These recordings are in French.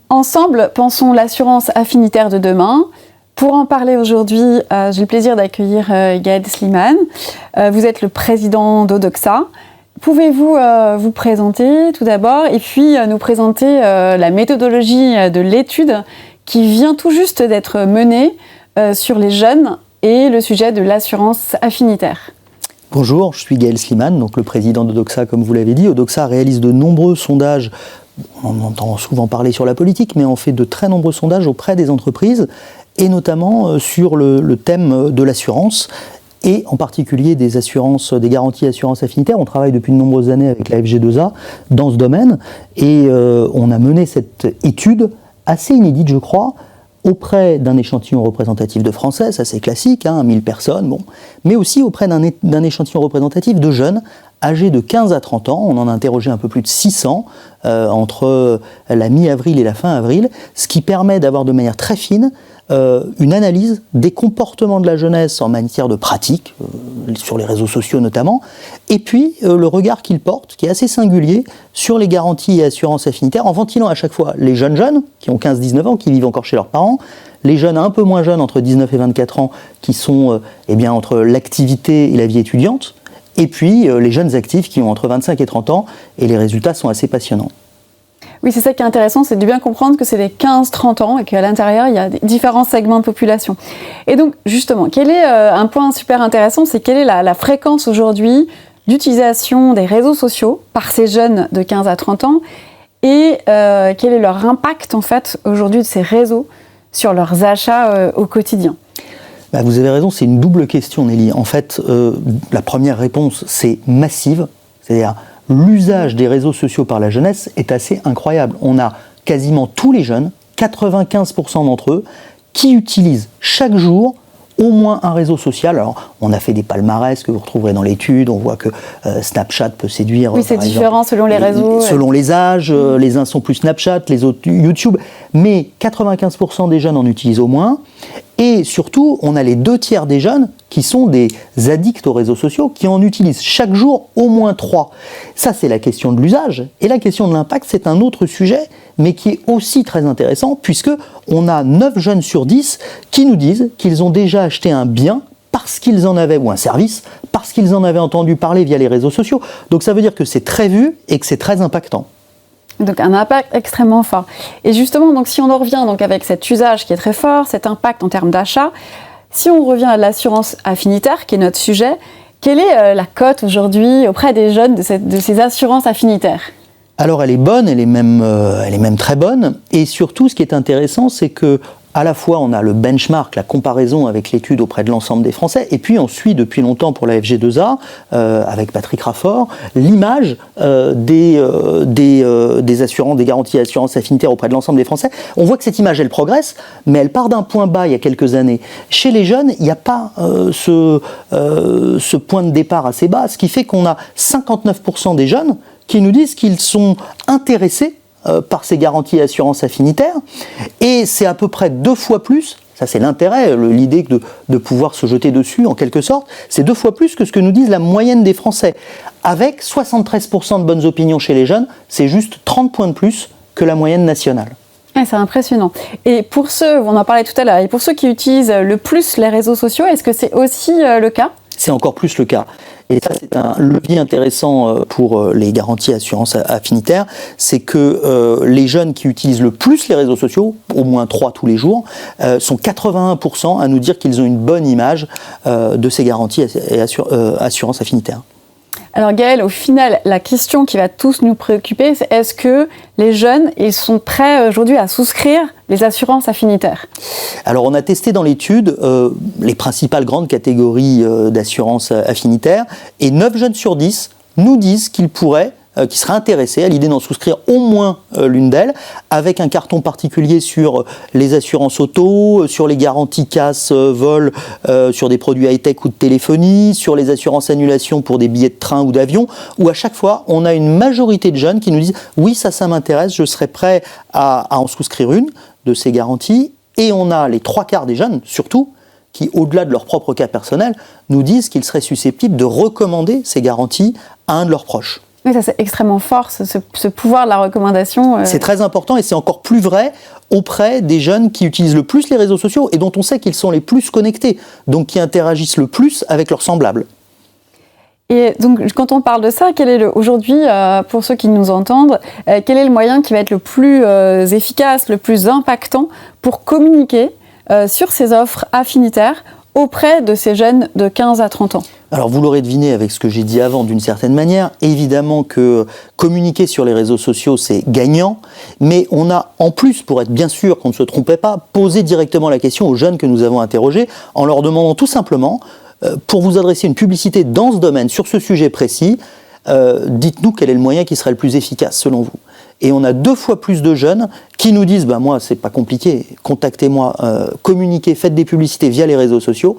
Ensemble, pensons l'assurance affinitaire de demain. Pour en parler aujourd'hui, j'ai le plaisir d'accueillir Gaël Slimane. Vous êtes le président d'Odoxa. Pouvez-vous vous présenter tout d'abord et puis nous présenter la méthodologie de l'étude qui vient tout juste d'être menée sur les jeunes et le sujet de l'assurance affinitaire? Bonjour, je suis Gaël Slimane, donc le président d'Odoxa, comme vous l'avez dit. Odoxa réalise de nombreux sondages. On entend souvent parler sur la politique, mais on fait de très nombreux sondages auprès des entreprises et notamment sur le thème de l'assurance et en particulier des assurances, des garanties assurance affinitaire. On travaille depuis de nombreuses années avec la FG2A dans ce domaine et on a mené cette étude assez inédite, je crois, auprès d'un échantillon représentatif de Français, ça c'est classique, 1000 personnes, bon, mais aussi auprès d'un échantillon représentatif de jeunes âgés de 15 à 30 ans. On en a interrogé un peu plus de 600 entre la mi-avril et la fin avril, ce qui permet d'avoir de manière très fine une analyse des comportements de la jeunesse en matière de pratique, sur les réseaux sociaux notamment, et puis le regard qu'ils portent, qui est assez singulier, sur les garanties et assurances affinitaires, en ventilant à chaque fois les jeunes, qui ont 15-19 ans, qui vivent encore chez leurs parents, les jeunes un peu moins jeunes, entre 19 et 24 ans, qui sont entre l'activité et la vie étudiante, et puis les jeunes actifs qui ont entre 25 et 30 ans, et les résultats sont assez passionnants. Oui, c'est ça qui est intéressant, c'est de bien comprendre que c'est les 15-30 ans et qu'à l'intérieur, il y a différents segments de population. Et donc, justement, quel est un point super intéressant, c'est quelle est la fréquence aujourd'hui d'utilisation des réseaux sociaux par ces jeunes de 15 à 30 ans et quel est leur impact, en fait, aujourd'hui de ces réseaux sur leurs achats au quotidien? Vous avez raison, c'est une double question, Nelly. En fait, la première réponse, c'est massive, c'est-à-dire l'usage des réseaux sociaux par la jeunesse est assez incroyable. On a quasiment tous les jeunes, 95% d'entre eux, qui utilisent chaque jour au moins un réseau social. Alors, on a fait des palmarès que vous retrouverez dans l'étude. On voit que Snapchat peut séduire. Oui, c'est différent selon les réseaux. Selon les âges, les uns sont plus Snapchat, les autres YouTube. Mais 95% des jeunes en utilisent au moins. Et surtout, on a les 2/3 des jeunes qui sont des addicts aux réseaux sociaux, qui en utilisent chaque jour au moins 3. Ça, c'est la question de l'usage. Et la question de l'impact, c'est un autre sujet, mais qui est aussi très intéressant, puisque on a 9 jeunes sur 10 qui nous disent qu'ils ont déjà acheté un bien parce qu'ils en avaient, ou un service, parce qu'ils en avaient entendu parler via les réseaux sociaux. Donc ça veut dire que c'est très vu et que c'est très impactant. Donc un impact extrêmement fort. Et justement, donc, si on en revient donc, avec cet usage qui est très fort, cet impact en termes d'achat, si on revient à l'assurance affinitaire, qui est notre sujet, quelle est la cote aujourd'hui auprès des jeunes de ces assurances affinitaires? Alors elle est bonne, elle est même très bonne. Et surtout, ce qui est intéressant, c'est que à la fois, on a le benchmark, la comparaison avec l'étude auprès de l'ensemble des Français, et puis on suit depuis longtemps pour la FG2A, avec Patrick Raffort, l'image des assurances, des garanties assurance affinitaire auprès de l'ensemble des Français. On voit que cette image, elle progresse, mais elle part d'un point bas il y a quelques années. Chez les jeunes, il n'y a pas ce point de départ assez bas, ce qui fait qu'on a 59% des jeunes qui nous disent qu'ils sont intéressés par ces garanties assurance affinitaire, et c'est à peu près 2 fois plus, ça c'est l'intérêt, l'idée de pouvoir se jeter dessus en quelque sorte, c'est 2 fois plus que ce que nous disent la moyenne des Français. Avec 73% de bonnes opinions chez les jeunes, c'est juste 30 points de plus que la moyenne nationale. C'est impressionnant. Et pour ceux, on en parlait tout à l'heure, et pour ceux qui utilisent le plus les réseaux sociaux, est-ce que c'est aussi le cas ? C'est encore plus le cas. Et ça, c'est un levier intéressant pour les garanties assurance affinitaire, c'est que les jeunes qui utilisent le plus les réseaux sociaux, au moins 3 tous les jours, sont 81% à nous dire qu'ils ont une bonne image de ces garanties et assurance affinitaire. Alors Gaël, au final, la question qui va tous nous préoccuper, c'est est-ce que les jeunes, ils sont prêts aujourd'hui à souscrire les assurances affinitaires? Alors on a testé dans l'étude les principales grandes catégories d'assurances affinitaires, et 9 jeunes sur 10 nous disent qu'ils pourraient, qui seraient intéressés à l'idée d'en souscrire au moins l'une d'elles, avec un carton particulier sur les assurances auto, sur les garanties casse, vol, sur des produits high-tech ou de téléphonie, sur les assurances annulation pour des billets de train ou d'avion, où à chaque fois, on a une majorité de jeunes qui nous disent « oui, ça m'intéresse, je serais prêt à en souscrire une de ces garanties ». Et on a les 3/4 des jeunes, surtout, qui, au-delà de leur propre cas personnel, nous disent qu'ils seraient susceptibles de recommander ces garanties à un de leurs proches. Oui, ça c'est extrêmement fort, ce pouvoir de la recommandation. C'est très important et c'est encore plus vrai auprès des jeunes qui utilisent le plus les réseaux sociaux et dont on sait qu'ils sont les plus connectés, donc qui interagissent le plus avec leurs semblables. Et donc, quand on parle de ça, quel est aujourd'hui, pour ceux qui nous entendent, quel est le moyen qui va être le plus efficace, le plus impactant pour communiquer sur ces offres affinitaires auprès de ces jeunes de 15 à 30 ans? Alors vous l'aurez deviné avec ce que j'ai dit avant d'une certaine manière, évidemment que communiquer sur les réseaux sociaux c'est gagnant, mais on a en plus, pour être bien sûr qu'on ne se trompait pas, posé directement la question aux jeunes que nous avons interrogés en leur demandant tout simplement, pour vous adresser une publicité dans ce domaine, sur ce sujet précis, dites-nous quel est le moyen qui serait le plus efficace selon vous. Et on a 2 fois plus de jeunes qui nous disent moi c'est pas compliqué, contactez-moi, communiquez, faites des publicités via les réseaux sociaux,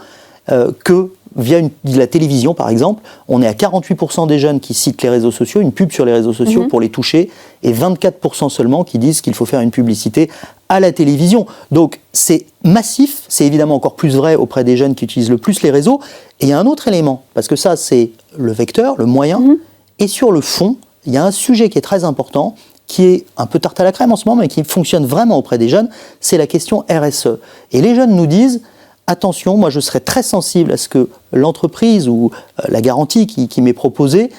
que via la télévision par exemple. On est à 48% des jeunes qui citent les réseaux sociaux, une pub sur les réseaux sociaux pour les toucher, et 24% seulement qui disent qu'il faut faire une publicité à la télévision. Donc c'est massif, c'est évidemment encore plus vrai auprès des jeunes qui utilisent le plus les réseaux. Et il y a un autre élément, parce que ça c'est le vecteur, le moyen, et sur le fond, il y a un sujet qui est très important, qui est un peu tarte à la crème en ce moment, mais qui fonctionne vraiment auprès des jeunes, c'est la question RSE. Et les jeunes nous disent, attention, moi je serais très sensible à ce que l'entreprise ou la garantie qui m'est proposée,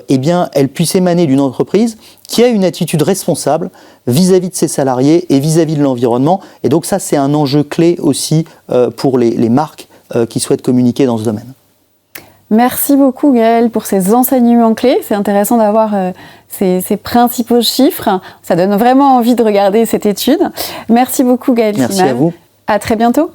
eh bien, elle puisse émaner d'une entreprise qui a une attitude responsable vis-à-vis de ses salariés et vis-à-vis de l'environnement. Et donc ça, c'est un enjeu clé aussi pour les marques qui souhaitent communiquer dans ce domaine. Merci beaucoup Gaël pour ces enseignements clés. C'est intéressant d'avoir ces principaux chiffres. Ça donne vraiment envie de regarder cette étude. Merci beaucoup Gaël Slimane. Merci à vous. À très bientôt.